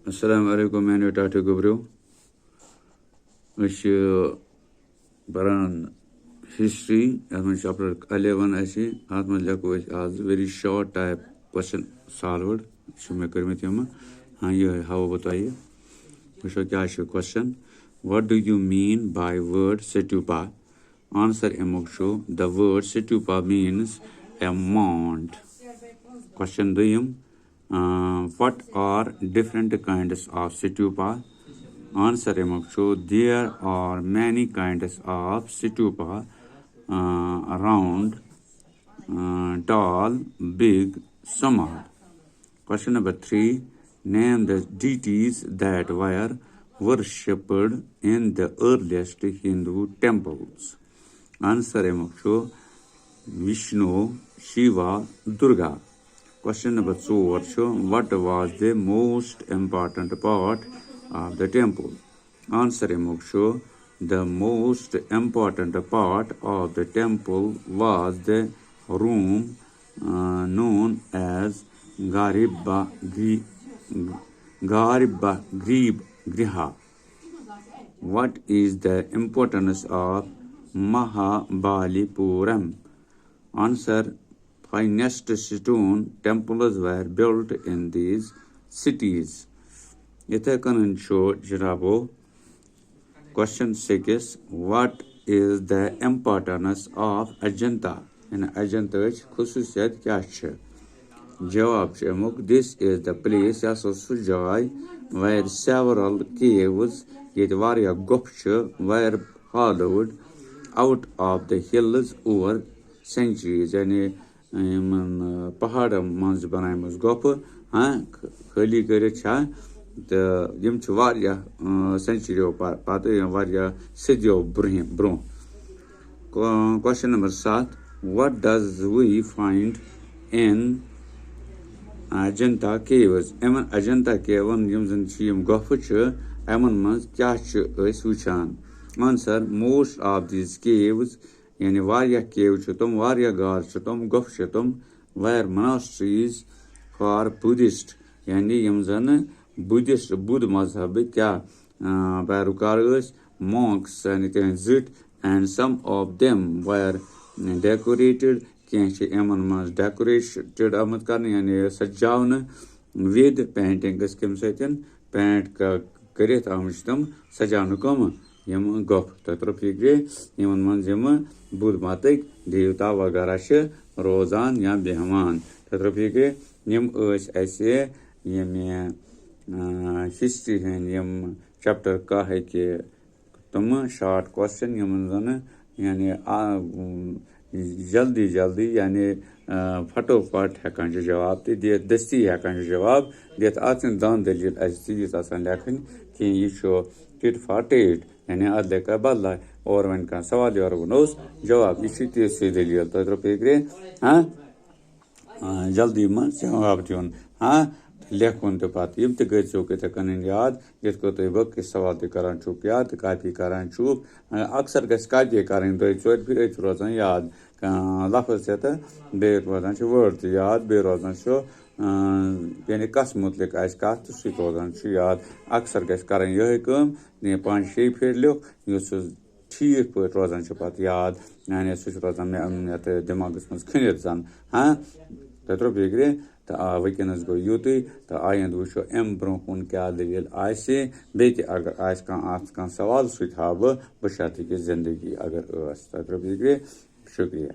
Assalamu alaikum, मैंने टाटे गुब्रो परान हिस्ट्री चैप्टर 11 अत मे लेको आज very short type question solved मे कर्मित हाँ ये हावो बह तुह वो क्या question what do you mean by word सेटुपा आंसर अमुक द वर्ड सेटुपा मीन्स ए माउंट क्वेश्चन दोयम what are different kinds of stupa answer there are many kinds of stupa round tall big small question number 3 name the deities that were worshipped in the earliest Hindu temples answer Vishnu Shiva Durga question number 4 what was the most important part of the temple answer the most important part of the temple was the room known as Griha. What is the importance of Mahabalipuram answer finest stone temples were built in these cities. Question 6 what is the importance of Ajanta and Ajanta khususiyat kya chhe jawab this is the place where several caves yet variya gupcha were hollowed out of the hills over centuries yani पहाड़ मज बनाम गप हाँ खाली कर सेंचुरियों पत सदियों ब्रो question number 7 what does we find in Ajanta caves यमन अजंता केवन गफ यमन मज क्या वुचान answer most of these caves यानी वारिया केव तुम वारिया गार तुम गफ तुम वायर मोनास्ट्रीज फॉर बुद्धिस्ट यानी यम बुद्धिस्ट बुद्ध मजहब क्या पैरोकार मॉन्क्स यानी जिट and some of them were decorated कमन मज डेकोरेटेड आमत कर यानी सजावन विद पेंटिंग्स कम पेंट कर तम सजान कम यम गफ तत्र फिक्रे यमन मज बुद्ध मतक देवता वगैरह रोजान या बेहमान तत्र फिक्रे यम हिस्ट्री यम चैप्टर कह के तम शॉर्ट क्वेश्चन यमन यानी जल्दी जल्दी यानी फटोफट हेकान जवाब दित दस्ती हेकान जवाब दित अत दान दलील लेखन कि यह टिट फॉर टेट यानी अद लेखा बदला और वन का सवाल और वोस जवाब यह तीसरी दलील तत्र फिक्रे हाँ जल्दी मन जवाब दिन हाँ लेखन तो पत यम तौ कन याद यथ तुम बक सवाल तरान याद कापी करान अक्सर गि कापी कर दोर फिर रोजान याद लफज तो बे रोजान वर्ड तो याद बे रोजान यानी कस मुतलिक कत तो सह रोजान याद अक्सर गि कर ये 5-6 फिर लिख ठीक पे रोजान पत याद यानी सह रोजान मे दिमागस मज खनित जन हाँ तत्र फिक्रे तो वनस गो युत तो आयंद वो अम ब्रो क्या दलील बे अगर सवाल सह हाव बशर्ते कि जिंदगी अगर तत्र फिक्रे शुक्रिया।